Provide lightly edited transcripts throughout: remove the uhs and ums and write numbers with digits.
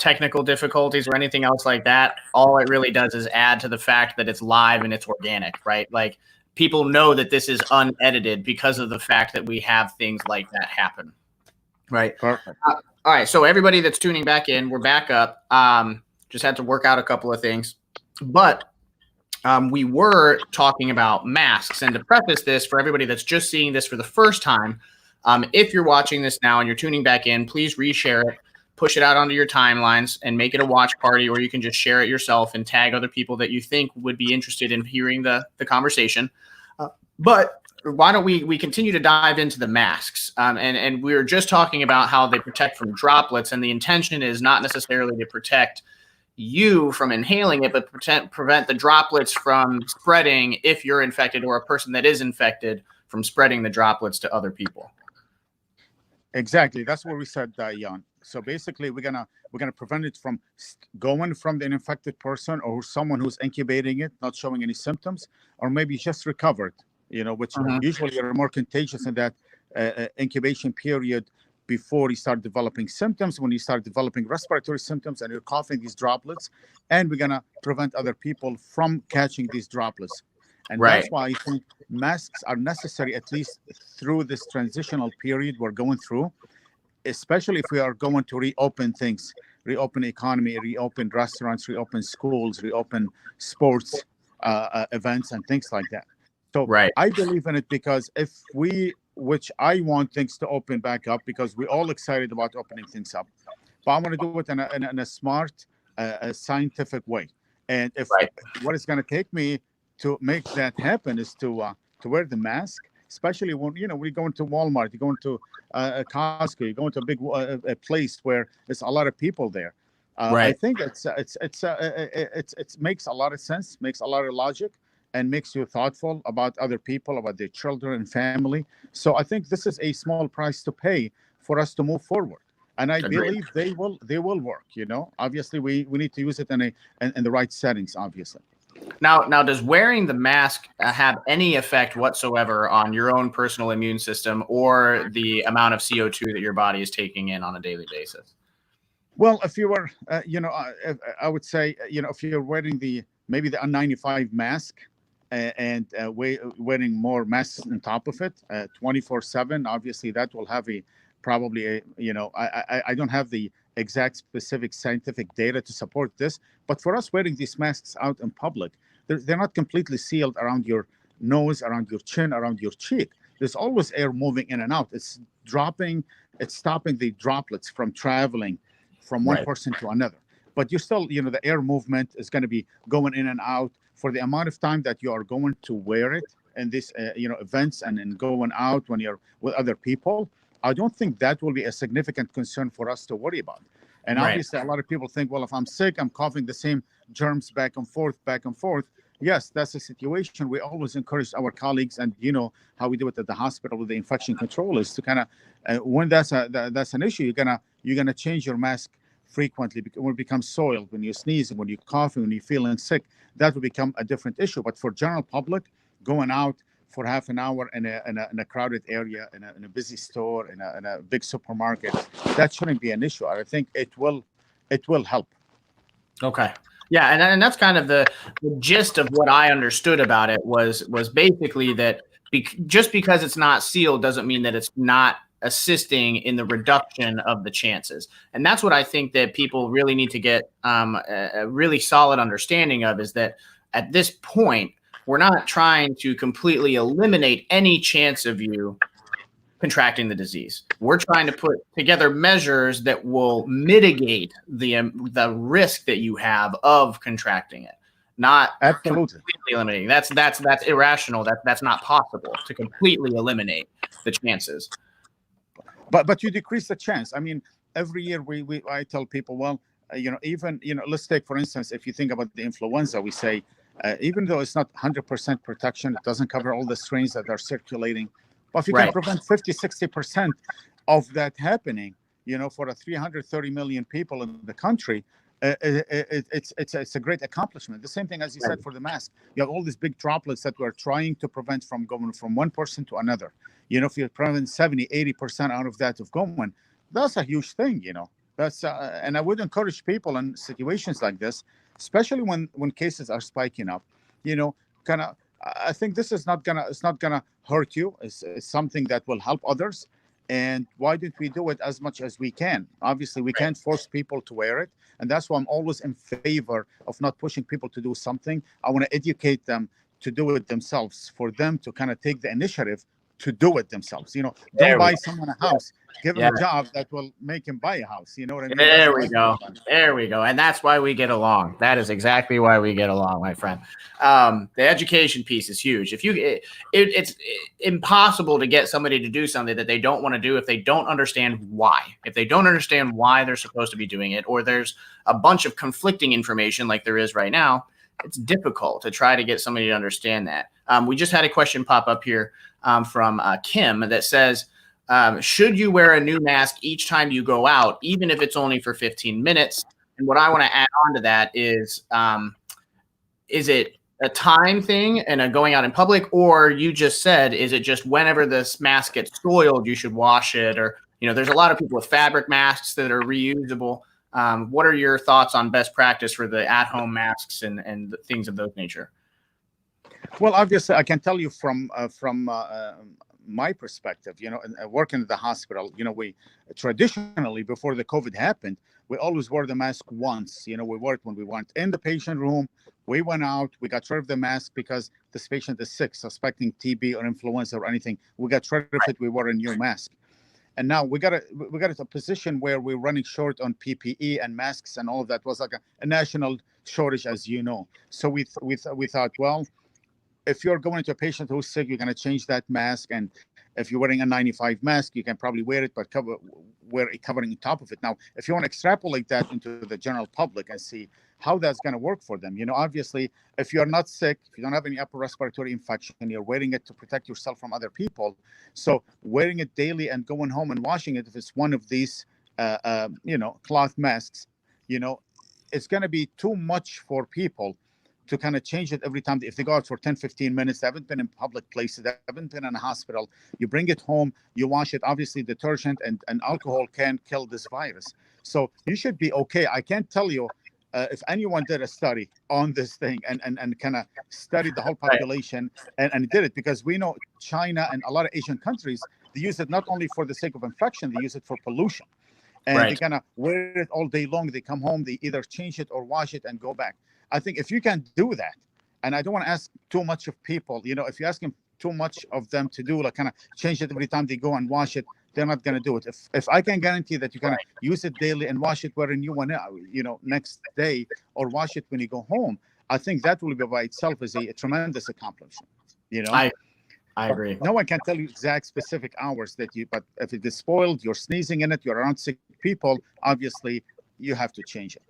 technical difficulties or anything else like that. All it really does is add to the fact that it's live and it's organic, right? Like people know that this is unedited because of the fact that we have things like that happen, right? Perfect. All right, so everybody that's tuning back in, we're back up. Just had to work out a couple of things, but we were talking about masks. And to preface this for everybody that's just seeing this for the first time, if you're watching this now and you're tuning back in, please reshare it, push it out onto your timelines and make it a watch party, or you can just share it yourself and tag other people that you think would be interested in hearing the conversation. But why don't we continue to dive into the masks? And we were just talking about how they protect from droplets, and the intention is not necessarily to protect you from inhaling it, but prevent the droplets from spreading if you're infected, or a person that is infected from spreading the droplets to other people. Exactly. That's what we said, Jan. So basically, we're gonna prevent it from going from the infected person or someone who's incubating it, not showing any symptoms, or maybe just recovered. Which usually are more contagious in that incubation period before you start developing symptoms. When you start developing respiratory symptoms and you're coughing these droplets, and we're gonna prevent other people from catching these droplets. And that's why I think masks are necessary, at least through this transitional period we're going through, especially if we are going to reopen things, reopen economy, reopen restaurants, reopen schools, reopen sports events and things like that. So I believe in it because which I want things to open back up, because we're all excited about opening things up. But I want to do it in a smart, scientific way. And if what it's going to take me to make that happen is to wear the mask, especially when we go into Walmart, you go into Costco, you go into a big a place where there's a lot of people there. I think it makes a lot of sense, makes a lot of logic, and makes you thoughtful about other people, about their children and family. So I think this is a small price to pay for us to move forward. And I believe they will work. Obviously we need to use it in the right settings, obviously. Now, does wearing the mask have any effect whatsoever on your own personal immune system or the amount of CO2 that your body is taking in on a daily basis? Well, if you were, I would say, if you're wearing maybe the N95 mask and wearing more masks on top of it 24/7, obviously that will have I don't have the exact specific scientific data to support this, but for us wearing these masks out in public, they're not completely sealed around your nose, around your chin, around your cheek. There's always air moving in and out. It's stopping the droplets from traveling from one person to another. But you still, the air movement is going to be going in and out for the amount of time that you are going to wear it in these events and going out when you're with other people. I don't think that will be a significant concern for us to worry about. And obviously, a lot of people think, well, if I'm sick, I'm coughing the same germs back and forth. Yes, that's a situation. We always encourage our colleagues, and how we do it at the hospital with the infection control is to kind of, when that's an issue, you're gonna change your mask frequently, because when it becomes soiled, when you're sneezing, when you're coughing, when you're feeling sick, that will become a different issue. But for general public, going out for half an hour in a crowded area, in a busy store, in a big supermarket, that shouldn't be an issue. I think it will help. Okay. Yeah, and that's kind of the gist of what I understood about it was basically that just because it's not sealed doesn't mean that it's not assisting in the reduction of the chances. And that's what I think that people really need to get a really solid understanding of, is that at this point, we're not trying to completely eliminate any chance of you contracting the disease. We're trying to put together measures that will mitigate the risk that you have of contracting it. Not completely eliminating. That's irrational. That's not possible to completely eliminate the chances. But you decrease the chance. I mean, every year I tell people, well, let's take, for instance, if you think about the influenza, we say, even though it's not 100% protection, it doesn't cover all the strains that are circulating. But if you can prevent 50-60% of that happening, for 330 million people in the country, it's a great accomplishment. The same thing as you said for the mask. You have all these big droplets that we're trying to prevent from going from one person to another. If you prevent 70-80% out of that of going, that's a huge thing. That's and I would encourage people in situations like this, especially when cases are spiking up. You know, kind of. I think this is not gonna. It's not gonna hurt you. It's something that will help others. And why don't we do it as much as we can? Obviously, we Right. can't force people to wear it, and that's why I'm always in favor of not pushing people to do something. I want to educate them to do it themselves, for them to kind of take the initiative to do it themselves. Don't There we buy go. someone a house, give him Yeah. a job that will make him buy a house. You know what I mean? That's There how we I feel go. about it. There we go. And that's why we get along. That is exactly why we get along, my friend. The education piece is huge. It's impossible to get somebody to do something that they don't want to do if they don't understand why. If they don't understand why they're supposed to be doing it, or there's a bunch of conflicting information like there is right now, it's difficult to try to get somebody to understand that. We just had a question pop up here from Kim that says, should you wear a new mask each time you go out, even if it's only for 15 minutes? And what I want to add on to that is it a time thing and a going out in public, or you just said, is it just whenever this mask gets soiled, you should wash it? Or, there's a lot of people with fabric masks that are reusable. What are your thoughts on best practice for the at-home masks and things of those nature? Well, obviously, I can tell you from my perspective. Working at the hospital, we traditionally, before the COVID happened, we always wore the mask once. We wore it when we went in the patient room. We went out, we got rid of the mask because this patient is sick, suspecting TB or influenza or anything. We got rid of it. We wore a new mask. And now we got to a position where we're running short on PPE and masks, and all of that was like a national shortage, as you know. So we thought, well, if you're going to a patient who's sick, you're going to change that mask. And if you're wearing a 95 mask, you can probably wear it, but wear a covering on top of it. Now, if you want to extrapolate that into the general public and see how that's going to work for them, obviously, if you're not sick, if you don't have any upper respiratory infection, you're wearing it to protect yourself from other people. So wearing it daily and going home and washing it, if it's one of these, cloth masks, it's going to be too much for people to kind of change it every time. If they go out for 10, 15 minutes, they haven't been in public places, they haven't been in a hospital, you bring it home, you wash it. Obviously, detergent and alcohol can kill this virus. So you should be okay. I can't tell you if anyone did a study on this thing and kind of studied the whole population and did it, because we know China and a lot of Asian countries, they use it not only for the sake of infection, they use it for pollution. And they kind of wear it all day long. They come home, they either change it or wash it and go back. I think if you can do that, and I don't want to ask too much of people, if you ask them too much of them to do, like kind of change it every time they go and wash it, they're not going to do it. If I can guarantee that you can use it daily and wash it where a new one, next day, or wash it when you go home, I think that will be by itself is a tremendous accomplishment. I agree. No one can tell you exact specific hours but if it is spoiled, you're sneezing in it, you're around sick people, obviously you have to change it.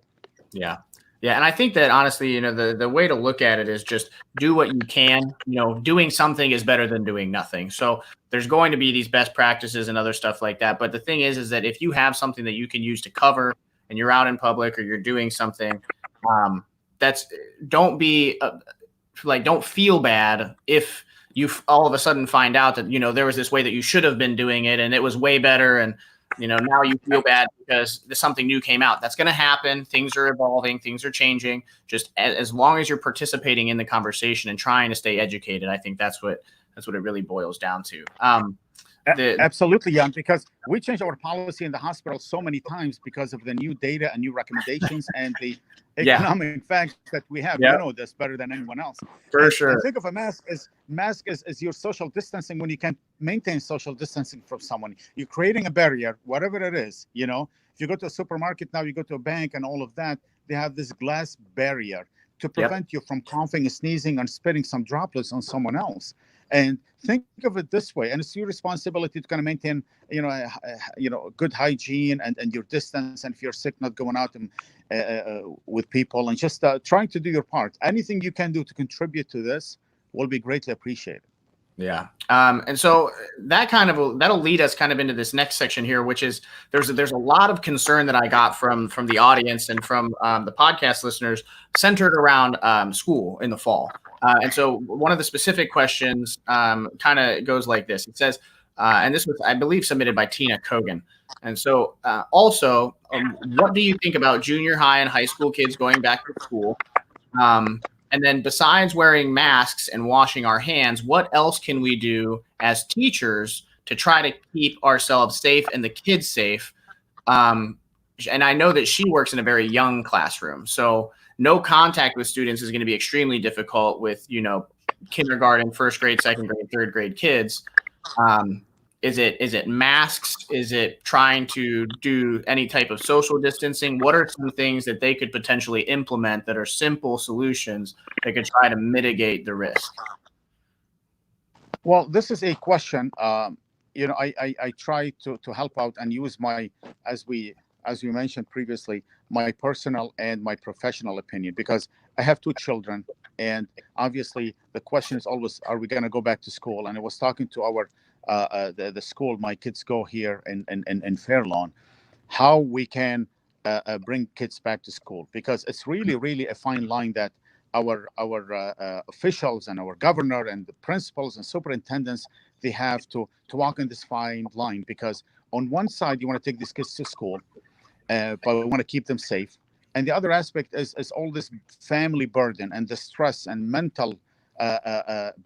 Yeah. Yeah. And I think that honestly, the way to look at it is just do what you can. Doing something is better than doing nothing. So there's going to be these best practices and other stuff like that. But the thing is that if you have something that you can use to cover and you're out in public or you're doing something, don't feel bad if you all of a sudden find out that, there was this way that you should have been doing it and it was way better. And, now you feel bad because something new came out. That's going to happen. Things are evolving. Things are changing. Just as long as you're participating in the conversation and trying to stay educated, I think that's what it really boils down to. Absolutely, Jan, because we changed our policy in the hospital so many times because of the new data and new recommendations and the economic facts that we have. You know this better than anyone else. For sure. And think of a mask as your social distancing when you can maintain social distancing from someone. You're creating a barrier, whatever it is. If you go to a supermarket now, you go to a bank and all of that, they have this glass barrier to prevent you from coughing, sneezing, and spitting some droplets on someone else. And think of it this way, and it's your responsibility to kind of maintain, good hygiene and your distance. And if you're sick, not going out with people, and just trying to do your part. Anything you can do to contribute to this will be greatly appreciated. Yeah. And so that'll lead us kind of into this next section here, which is there's a lot of concern that I got from the audience and from the podcast listeners centered around school in the fall. And so one of the specific questions kind of goes like this. It says, and this was, I believe, submitted by Tina Kogan. And so, what do you think about junior high and high school kids going back to school? And then, besides wearing masks and washing our hands, what else can we do as teachers to try to keep ourselves safe and the kids safe? And I know that she works in a very young classroom, so no contact with students is going to be extremely difficult with, kindergarten, first grade, second grade, third grade kids. Is it masks? Is it trying to do any type of social distancing? What are some things that they could potentially implement that are simple solutions that could try to mitigate the risk? Well, this is a question. I try to help out and use my, as we mentioned previously, my personal and my professional opinion, because I have two children, and obviously the question is always, are we going to go back to school? And I was talking to our the school my kids go here in Fairlawn, how we can bring kids back to school, because it's really a fine line that our officials and our governor and the principals and superintendents, they have to walk in this fine line, because on one side you want to take these kids to school, but we want to keep them safe, and the other aspect is all this family burden and the stress and mental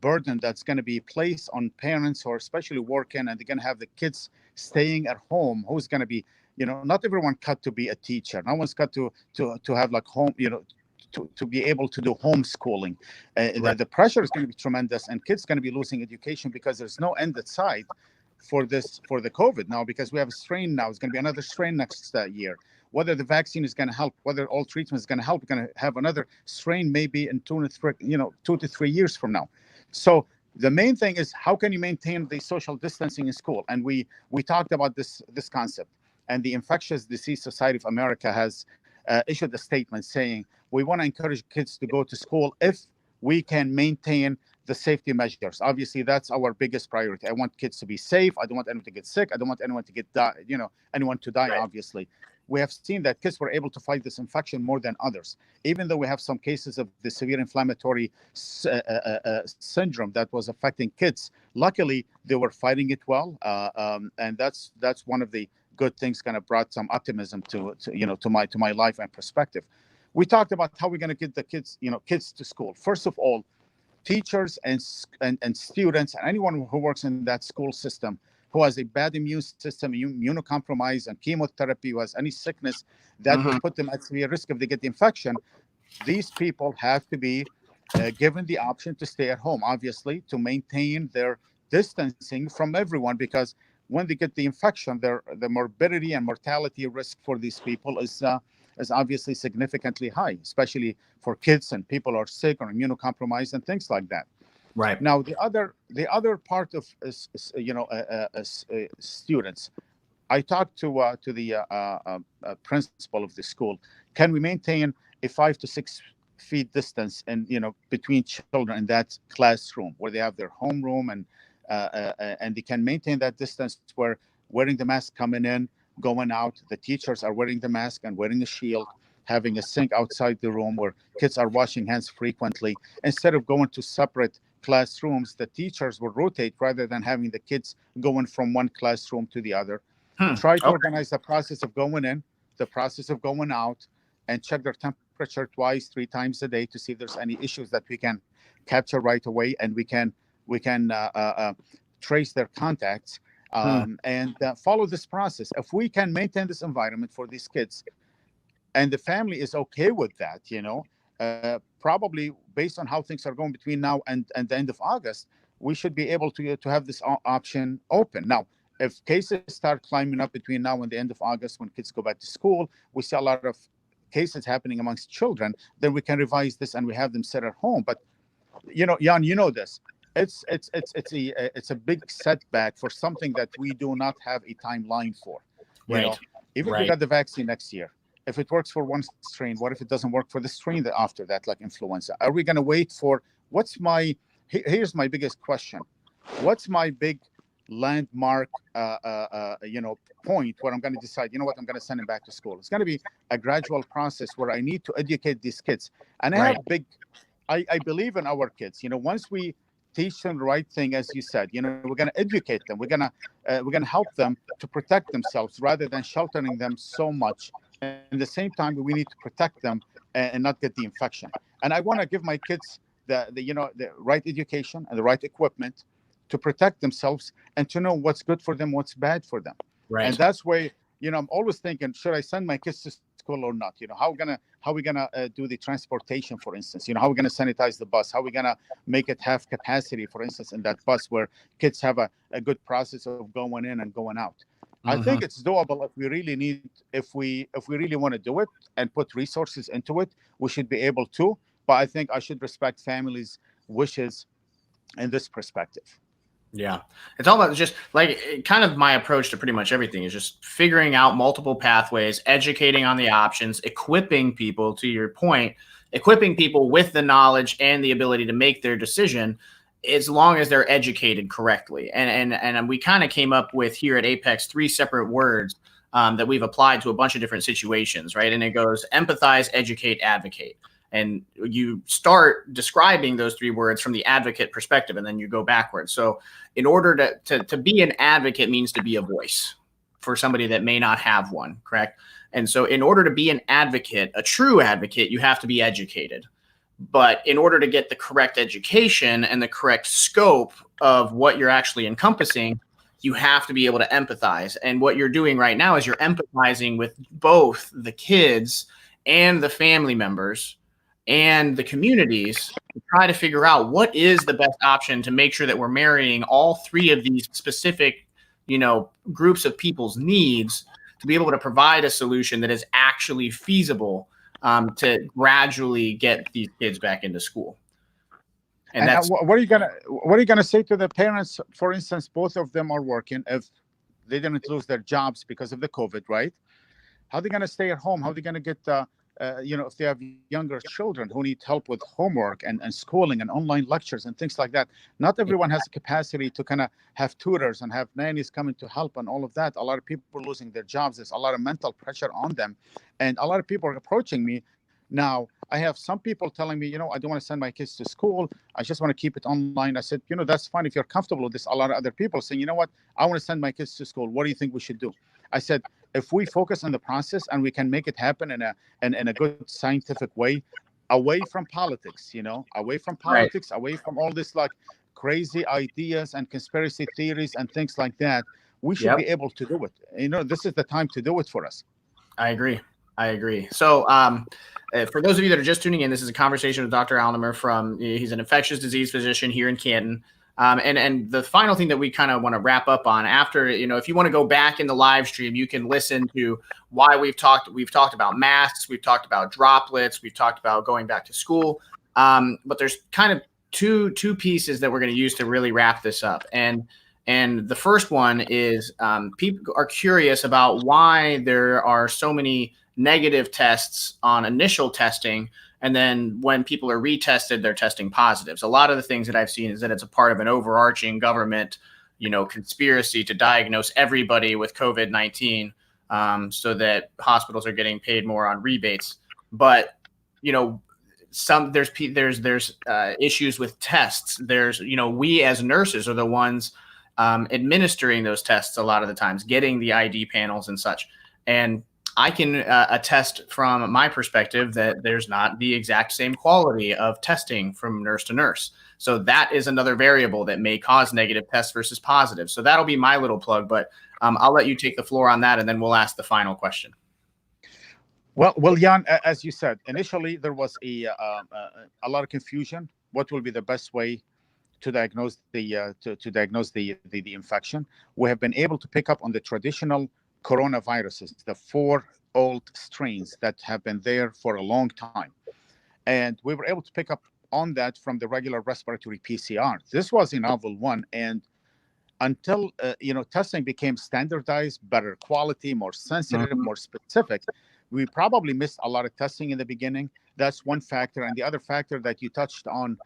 burden that's going to be placed on parents who are especially working, and they're going to have the kids staying at home. Who's going to be, not everyone cut to be a teacher. No one's cut to have like home, to be able to do homeschooling. Right. The pressure is going to be tremendous, and kids going to be losing education because there's no end in sight for the COVID now, because we have a strain now. It's going to be another strain next year. Whether the vaccine is going to help, whether all treatment is going to help, we're going to have another strain maybe in 2 to 3 years from now. So the main thing is, how can you maintain the social distancing in school? And we talked about this concept, and the Infectious Disease Society of America has issued a statement saying we want to encourage kids to go to school if we can maintain the safety measures. Obviously, that's our biggest priority. I want kids to be safe. I don't want anyone to get sick. I don't want anyone to anyone to die. Right. Obviously, we have seen that kids were able to fight this infection more than others, even though we have some cases of the severe inflammatory syndrome that was affecting kids. Luckily, they were fighting it well, and that's one of the good things. Kind of brought some optimism to my life and perspective. We talked about how we're going to get the kids to school. First of all, teachers and students and anyone who works in that school system who has a bad immune system, immunocompromised, and chemotherapy, who has any sickness that will put them at severe risk if they get the infection, these people have to be given the option to stay at home, obviously, to maintain their distancing from everyone, because when they get the infection, the morbidity and mortality risk for these people is obviously significantly high, especially for kids and people who are sick or immunocompromised and things like that. Right. Now, the other part of students, I talked to the principal of the school. Can we maintain a 5 to 6 feet distance and between children in that classroom where they have their homeroom, and they can maintain that distance where wearing the mask coming in, going out, the teachers are wearing the mask and wearing a shield, having a sink outside the room where kids are washing hands frequently. Instead of going to separate classrooms, the teachers will rotate rather than having the kids going from one classroom to the other. Try to organize the process of going in, the process of going out, and check their temperature 2, 3 times a day to see if there's any issues that we can capture right away, and we can trace their contacts, and follow this process. If we can maintain this environment for these kids, and the family is okay with that, probably based on how things are going between now and the end of August, we should be able to have this option open. Now, if cases start climbing up between now and the end of August, when kids go back to school, we see a lot of cases happening amongst children, then we can revise this and we have them sit at home. But Jan, this. It's a big setback for something that we do not have a timeline for. Even if we got the vaccine next year, if it works for one strain, what if it doesn't work for the strain that after that, like influenza? Are we going to wait for here's my biggest question. What's my big landmark point where I'm going to decide, I'm going to send them back to school? It's going to be a gradual process where I need to educate these kids. And I believe in our kids. Once we teach them the right thing, as you said. We're going to educate them. We're going to help them to protect themselves rather than sheltering them so much. And at the same time, we need to protect them and not get the infection. And I want to give my kids the right education and the right equipment to protect themselves and to know what's good for them, what's bad for them. Right. And that's why, I'm always thinking, should I send my kids to school or not? How are we gonna do the transportation, for instance? How are we gonna sanitize the bus? How are we gonna make it have capacity, for instance, in that bus where kids have a good process of going in and going out? I think it's doable if we really want to do it and put resources into it. We should be able to, but I think I should respect families' wishes in this perspective. Yeah. It's all about just like kind of my approach to pretty much everything is just figuring out multiple pathways, educating on the options, equipping people, to your point, equipping people with the knowledge and the ability to make their decision as long as they're educated correctly. And we kind of came up with here at Apex 3 separate words that we've applied to a bunch of different situations, right? And it goes empathize, educate, advocate. And you start describing those 3 words from the advocate perspective, and then you go backwards. So in order to be an advocate means to be a voice for somebody that may not have one, correct? And so in order to be an advocate, a true advocate, you have to be educated. But in order to get the correct education and the correct scope of what you're actually encompassing, you have to be able to empathize. And what you're doing right now is you're empathizing with both the kids and the family members and the communities to try to figure out what is the best option to make sure that we're marrying all 3 of these specific, groups of people's needs to be able to provide a solution that is actually feasible to gradually get these kids back into school. And that's what are you gonna say to the parents? For instance, both of them are working. If they didn't lose their jobs because of the COVID, right? How are they gonna stay at home? How are they gonna get if they have younger children who need help with homework and schooling and online lectures and things like that? Not everyone has the capacity to kind of have tutors and have nannies coming to help and all of that. A lot of people are losing their jobs. There's a lot of mental pressure on them. And a lot of people are approaching me now. I have some people telling me, I don't want to send my kids to school. I just want to keep it online. I said, that's fine if you're comfortable with this. A lot of other people saying, I want to send my kids to school. What do you think we should do? I said, if we focus on the process and we can make it happen in a good scientific way, away from politics, away from politics, away from all this like crazy ideas and conspiracy theories and things like that, we should be able to do it. This is the time to do it for us. I agree. So for those of you that are just tuning in, this is a conversation with Dr. Al-Nemr he's an infectious disease physician here in Canton. And the final thing that we kind of want to wrap up on after, if you want to go back in the live stream, you can listen to why we've talked about masks, we've talked about droplets, we've talked about going back to school. But there's kind of two pieces that we're going to use to really wrap this up. And the first one is people are curious about why there are so many negative tests on initial testing. And then when people are retested, they're testing positives. A lot of the things that I've seen is that it's a part of an overarching government, conspiracy to diagnose everybody with COVID-19 so that hospitals are getting paid more on rebates. But, there's issues with tests. There's, we as nurses are the ones administering those tests a lot of the times, getting the ID panels and such. And I can attest from my perspective that there's not the exact same quality of testing from nurse to nurse. So that is another variable that may cause negative tests versus positive. So that'll be my little plug, but I'll let you take the floor on that, and then we'll ask the final question. Well, Jan, as you said, initially there was a lot of confusion. What will be the best way to diagnose the infection? We have been able to pick up on the traditional coronaviruses, the 4 old strains that have been there for a long time. And we were able to pick up on that from the regular respiratory PCR. This was a novel one. And until, testing became standardized, better quality, more sensitive, more specific, we probably missed a lot of testing in the beginning. That's one factor. And the other factor that you touched on,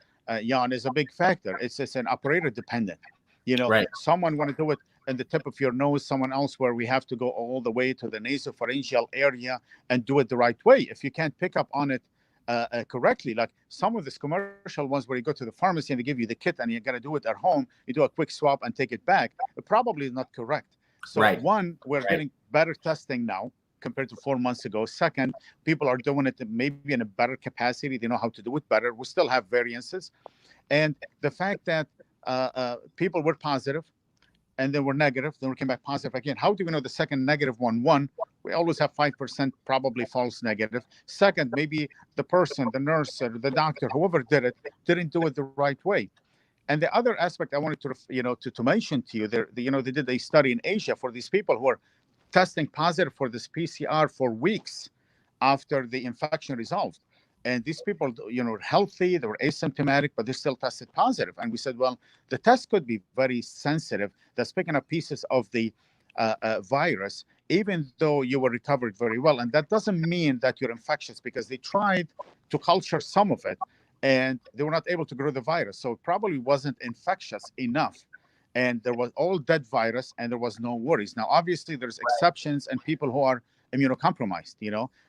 Jan, is a big factor. It's just an operator dependent. Someone want to do it in the tip of your nose, someone else where we have to go all the way to the nasopharyngeal area and do it the right way. If you can't pick up on it correctly. Like some of these commercial ones where you go to the pharmacy and they give you the kit and you got to do it at home, you do a quick swap and take it back, it probably is not correct. So Right. one, we're getting better testing now compared to 4 months ago. Second, people are doing it maybe in a better capacity. They know how to do it better. We still have variances. And the fact that people were positive and then were negative, then we came back positive again. How do we know the second negative one? One, we always have 5% probably false negative. Second, maybe the person, the nurse, or the doctor, whoever did it, didn't do it the right way. And the other aspect I wanted to mention to you, they did a study in Asia for these people who are testing positive for this PCR for weeks after the infection resolved. And these people, healthy, they were asymptomatic, but they still tested positive. And we said, well, the test could be very sensitive. That's picking up pieces of the virus, even though you were recovered very well. And that doesn't mean that you're infectious, because they tried to culture some of it and they were not able to grow the virus. So it probably wasn't infectious enough. And there was all dead virus and there was no worries. Now, obviously, there's exceptions, and people who are immunocompromised,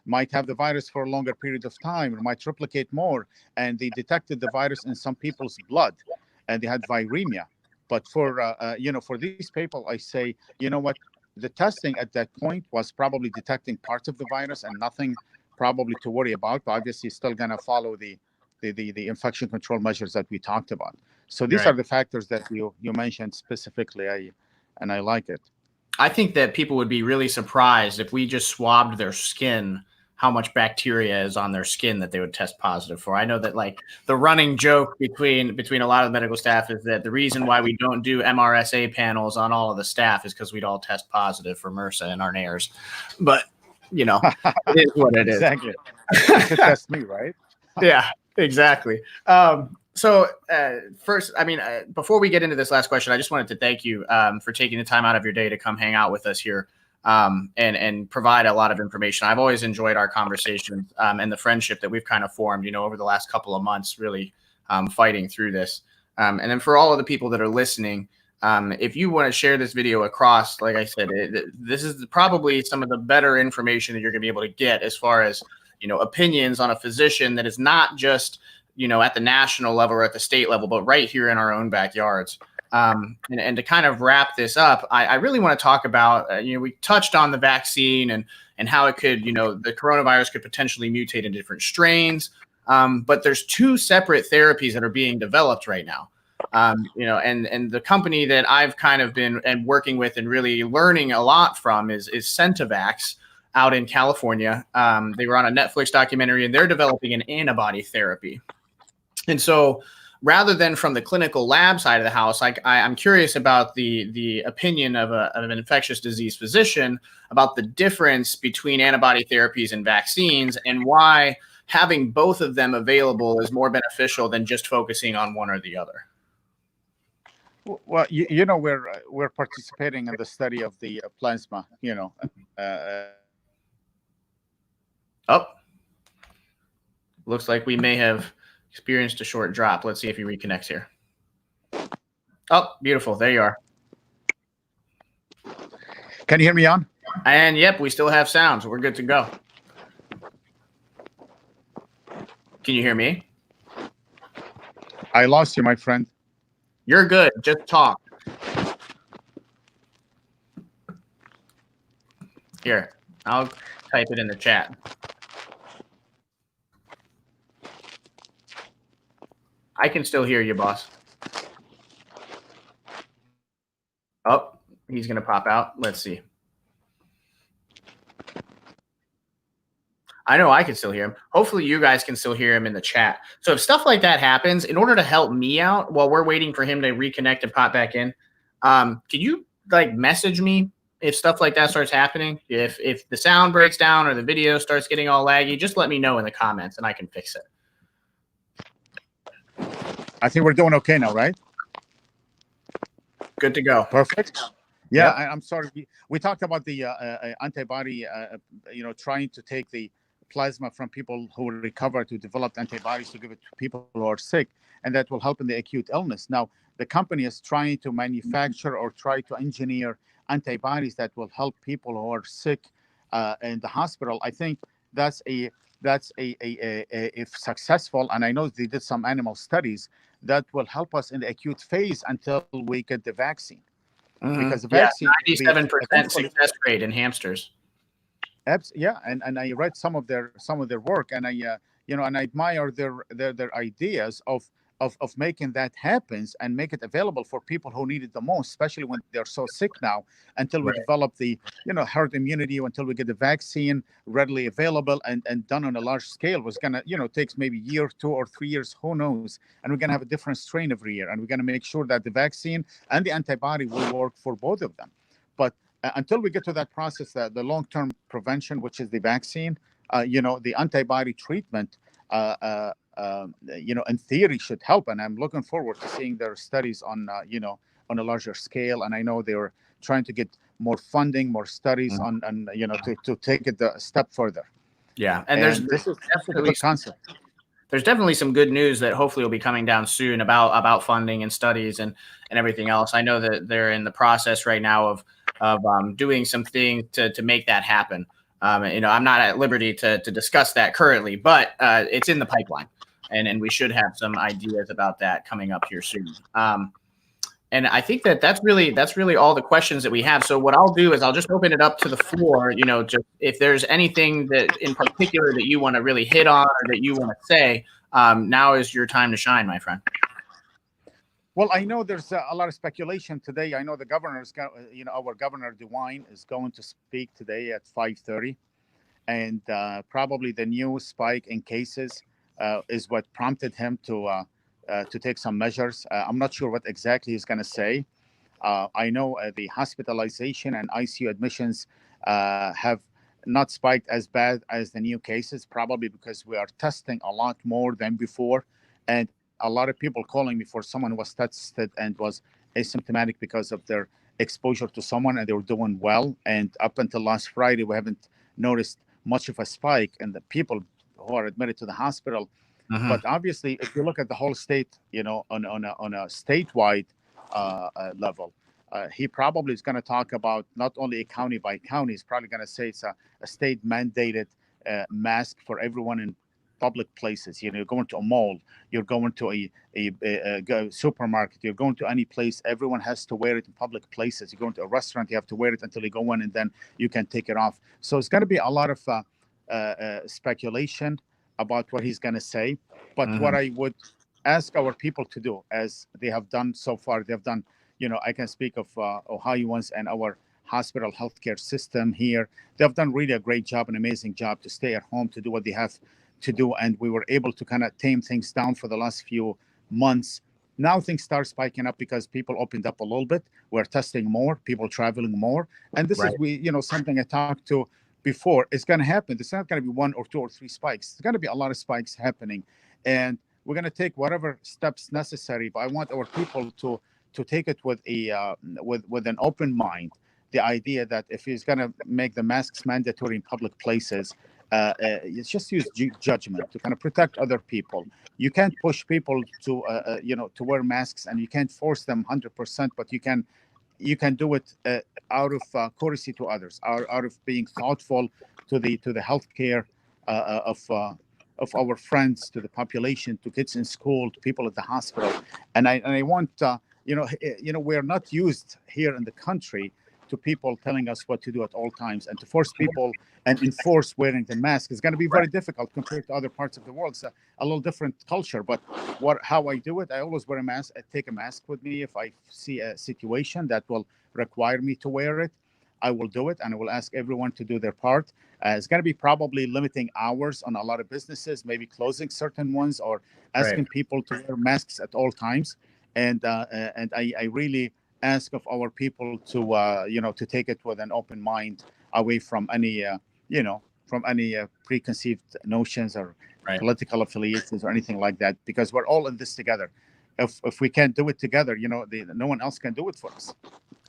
might have the virus for a longer period of time, or might replicate more. And they detected the virus in some people's blood and they had viremia. But for these people, I say, you know what? The testing at that point was probably detecting parts of the virus and nothing probably to worry about. But obviously, still going to follow the infection control measures that we talked about. So these are the factors that you mentioned specifically, and I like it. I think that people would be really surprised if we just swabbed their skin, how much bacteria is on their skin that they would test positive for. I know that, like, the running joke between a lot of the medical staff is that the reason why we don't do MRSA panels on all of the staff is because we'd all test positive for MRSA in our nares. But, it is what it is. Exactly. You could test me, right? Yeah, exactly. So first, before we get into this last question, I just wanted to thank you for taking the time out of your day to come hang out with us here and provide a lot of information. I've always enjoyed our conversations and the friendship that we've kind of formed, over the last couple of months, really fighting through this. And then for all of the people that are listening, if you want to share this video across, like I said, this is probably some of the better information that you're going to be able to get as far as, opinions on a physician that is not just, at the national level or at the state level, but right here in our own backyards. And to kind of wrap this up, I really want to talk about, we touched on the vaccine and how it could, the coronavirus could potentially mutate in different strains. But there's two separate therapies that are being developed right now. And the company that I've kind of been working with and really learning a lot from is Centavax out in California. They were on a Netflix documentary, and they're developing an antibody therapy. And so rather than from the clinical lab side of the house, I'm curious about the opinion of an infectious disease physician about the difference between antibody therapies and vaccines, and why having both of them available is more beneficial than just focusing on one or the other. Well, we're participating in the study of the plasma, Looks like we may have experienced a short drop. Let's see if he reconnects here. Oh, beautiful. There you are. Can you hear me on? And yep, we still have sound, so we're good to go. Can you hear me? I lost you, my friend. You're good. Just talk. Here, I'll type it in the chat. I can still hear you, boss. Oh, he's going to pop out. Let's see. I know I can still hear him. Hopefully you guys can still hear him in the chat. So if stuff like that happens, in order to help me out while we're waiting for him to reconnect and pop back in, can you message me if stuff like that starts happening? If the sound breaks down or the video starts getting all laggy, just let me know in the comments and I can fix it. I think we're doing okay now, right? Good to go. Perfect. Yeah, Yep. I'm sorry. We talked about the antibody, trying to take the plasma from people who recovered, who developed antibodies, to give it to people who are sick, and that will help in the acute illness. Now, the company is trying to manufacture or try to engineer antibodies that will help people who are sick in the hospital. I think that's a that's if successful, and I know they did some animal studies, that will help us in the acute phase until we get the vaccine. Because the Yeah, vaccine will be 97% eventually, success rate in hamsters. yeah, and I read some of their work, and and I admire their ideas of making that happen and make it available for people who need it the most, especially when they're so sick now. Until we Right. develop the herd immunity, until we get the vaccine readily available and done on a large scale, was gonna takes maybe a year, 2 or 3 years, who knows? And we're gonna have a different strain every year, and we're gonna make sure that the vaccine and the antibody will work for both of them. But until we get to that process, the long-term prevention, which is the vaccine, the antibody treatment, in theory should help. And I'm looking forward to seeing their studies on a larger scale. And I know they were trying to get more funding, more studies on to take it a step further. Yeah, and this is a good concept. There's definitely some good news that hopefully will be coming down soon about funding and studies and everything else. I know that they're in the process right now of doing some things to make that happen. I'm not at liberty to discuss that currently, but it's in the pipeline, and we should have some ideas about that coming up here soon. And I think that's really all the questions that we have. So what I'll do is I'll just open it up to the floor. Just if there's anything that in particular that you want to really hit on or that you want to say, now is your time to shine, my friend. Well, I know there's a lot of speculation today. I know the governor's our governor DeWine is going to speak today at 5:30, and probably the new spike in cases is what prompted him to take some measures. I'm not sure what exactly he's going to say. I know the hospitalization and ICU admissions have not spiked as bad as the new cases, probably because we are testing a lot more than before. And a lot of people calling me for someone who was tested and was asymptomatic because of their exposure to someone, and they were doing well. And up until last Friday, we haven't noticed much of a spike in the people who are admitted to the hospital. But obviously, if you look at the whole state, on a statewide level, he probably is going to talk about not only a county by county. He's probably going to say it's a state mandated mask for everyone in public places. You're going to a mall, you're going to a supermarket, you're going to any place. Everyone has to wear it in public places. You're going to a restaurant, you have to wear it until you go in, and then you can take it off. So it's going to be a lot of speculation about what he's going to say. But what I would ask our people to do, as they have done so far, they've done, I can speak of Ohioans and our hospital healthcare system here. They've done really a great job, an amazing job to stay at home, to do what they have to do. And we were able to kind of tame things down for the last few months. Now things start spiking up because people opened up a little bit. We're testing more, people traveling more. And this is, something I talked to before. It's going to happen. It's not going to be 1 or 2 or 3 spikes. It's going to be a lot of spikes happening. And we're going to take whatever steps necessary. But I want our people to take it with with an open mind. The idea that if he's going to make the masks mandatory in public places, it's just use judgment to kind of protect other people. You can't push people to to wear masks, and you can't force them 100%. But you can do it out of courtesy to others, out of being thoughtful to the healthcare of our friends, to the population, to kids in school, to people at the hospital. And I want we're not used here in the country to people telling us what to do at all times, and to force people and enforce wearing the mask is going to be very difficult compared to other parts of the world. It's a little different culture. But how I do it, I always wear a mask. I take a mask with me. If I see a situation that will require me to wear it, I will do it, and I will ask everyone to do their part. It's going to be probably limiting hours on a lot of businesses, maybe closing certain ones, or asking people to wear masks at all times. And I really ask of our people to take it with an open mind, away from any preconceived notions or political affiliations or anything like that, because we're all in this together. If we can't do it together, no one else can do it for us.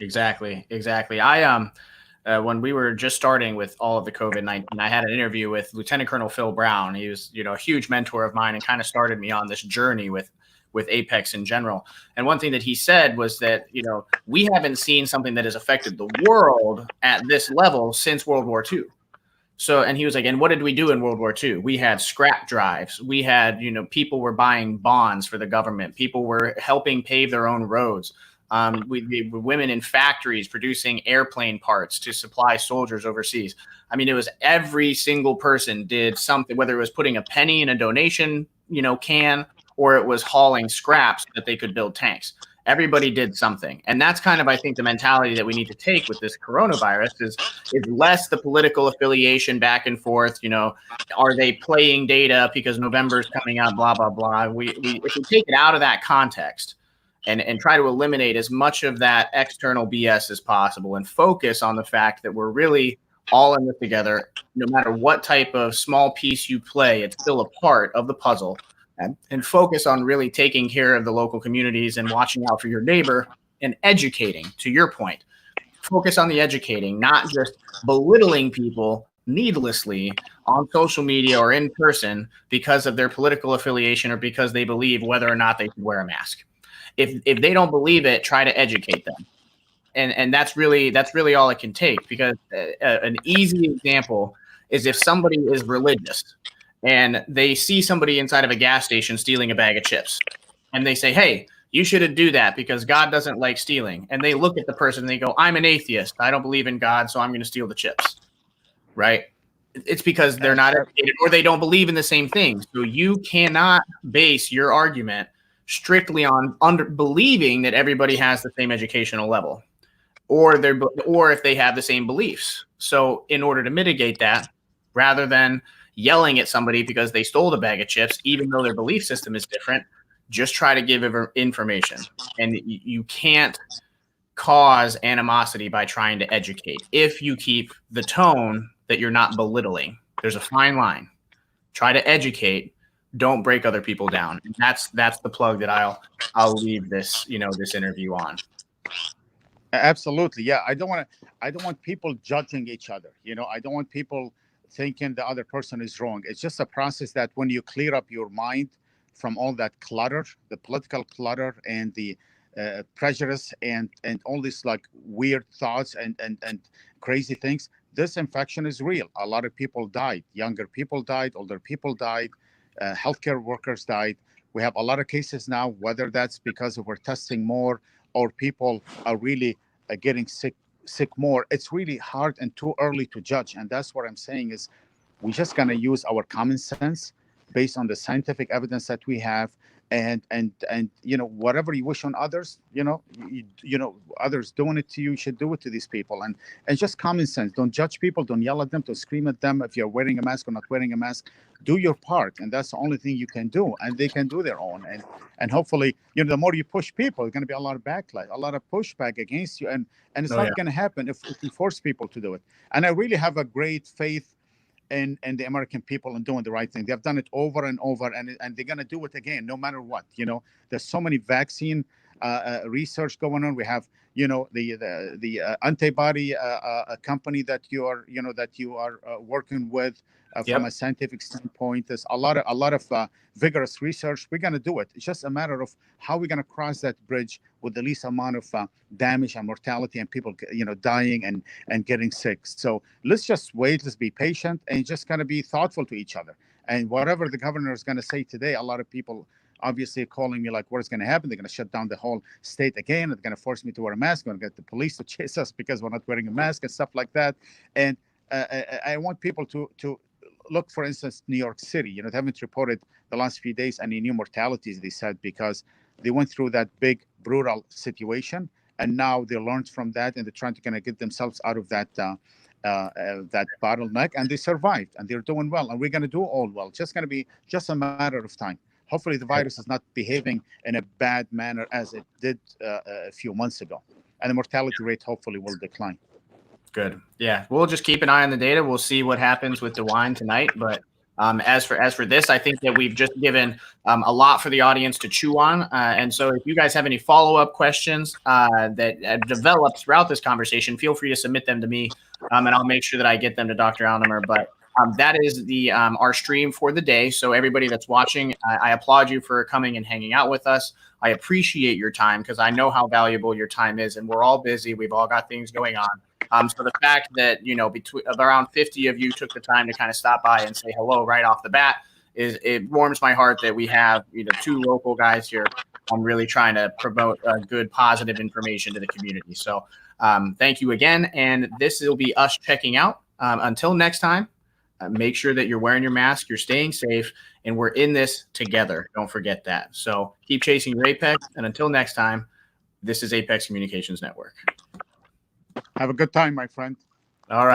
Exactly. I when we were just starting with all of the COVID-19, I had an interview with Lieutenant Colonel Phil Brown. He was, a huge mentor of mine and kind of started me on this journey with Apex in general. And one thing that he said was that, we haven't seen something that has affected the world at this level since World War II. So, and he was like, and what did we do in World War II? We had scrap drives. We had, people were buying bonds for the government. People were helping pave their own roads. We were women in factories producing airplane parts to supply soldiers overseas. I mean, it was every single person did something, whether it was putting a penny in a donation, can, or it was hauling scraps that they could build tanks. Everybody did something. And that's kind of, I think, the mentality that we need to take with this coronavirus is less the political affiliation back and forth. Are they playing data because November is coming out, blah, blah, blah. If we take it out of that context and try to eliminate as much of that external BS as possible and focus on the fact that we're really all in this together, no matter what type of small piece you play, it's still a part of the puzzle. And focus on really taking care of the local communities and watching out for your neighbor and educating, to your point. Focus on the educating, not just belittling people needlessly on social media or in person because of their political affiliation or because they believe whether or not they should wear a mask. If they don't believe it, try to educate them. And that's really all it can take, because an easy example is if somebody is religious and they see somebody inside of a gas station stealing a bag of chips, and they say, hey, you shouldn't do that because God doesn't like stealing. And they look at the person and they go, I'm an atheist. I don't believe in God, so I'm going to steal the chips. Right? It's because they're not educated or they don't believe in the same thing. So you cannot base your argument strictly on believing that everybody has the same educational level or if they have the same beliefs. So in order to mitigate that, rather than yelling at somebody because they stole a bag of chips, even though their belief system is different, just try to give information. And you can't cause animosity by trying to educate. If you keep the tone that you're not belittling, there's a fine line. Try to educate. Don't break other people down. And that's the plug that I'll leave this this interview on. Absolutely, yeah. I don't want people judging each other. I don't want people thinking the other person is wrong. It's just a process that when you clear up your mind from all that clutter, the political clutter and the prejudice and all these like weird thoughts and crazy things, this infection is real. A lot of people died. Younger people died, older people died, healthcare workers died. We have a lot of cases now, whether that's because we're testing more or people are really getting sick more. It's really hard and too early to judge. And that's what I'm saying is we're just going to use our common sense based on the scientific evidence that we have. And whatever you wish on others, others doing it to you, you should do it to these people. And just common sense. Don't judge people. Don't yell at them. Don't scream at them. If you're wearing a mask or not wearing a mask, do your part. And that's the only thing you can do. And they can do their own. And hopefully, the more you push people, there's going to be a lot of backlash, a lot of pushback against you. And it's not going to happen if you force people to do it. And I really have a great faith in the American people and doing the right thing. They've done it over and over, and they're going to do it again, no matter what. There's so many vaccine research going on. We have, the antibody company that you are working with from a scientific standpoint. There's a lot of vigorous research. We're going to do it. It's just a matter of how we're going to cross that bridge with the least amount of damage and mortality and people, dying and getting sick. So let's just wait. Let's be patient and just kind of be thoughtful to each other. And whatever the governor is going to say today, a lot of people obviously calling me like, what is going to happen? They're going to shut down the whole state again. They're going to force me to wear a mask. They're going to get the police to chase us because we're not wearing a mask and stuff like that. And I want people to look, for instance, New York City. They haven't reported the last few days any new mortalities, they said, because they went through that big, brutal situation. And now they learned from that and they're trying to kind of get themselves out of that that bottleneck, and they survived and they're doing well. And we're going to do all well. It's just going to be just a matter of time. Hopefully the virus is not behaving in a bad manner as it did a few months ago. And the mortality rate hopefully will decline. Good. Yeah. We'll just keep an eye on the data. We'll see what happens with DeWine tonight. But as for this, I think that we've just given a lot for the audience to chew on. And so if you guys have any follow-up questions that have developed throughout this conversation, feel free to submit them to me, and I'll make sure that I get them to Dr. Al-Nemr. But that is the our stream for the day. So everybody that's watching, I applaud you for coming and hanging out with us. I appreciate your time because I know how valuable your time is, and we're all busy. We've all got things going on. So the fact that, you know, between around 50 of you took the time to kind of stop by and say hello right off the bat it warms my heart that we have, you know, two local guys here. I'm really trying to promote good, positive information to the community. So thank you again. And this will be us checking out. Until next time, make sure that you're wearing your mask, you're staying safe, and we're in this together. Don't forget that. So keep chasing your Apex. And until next time, this is Apex Communications Network. Have a good time, my friend. All right.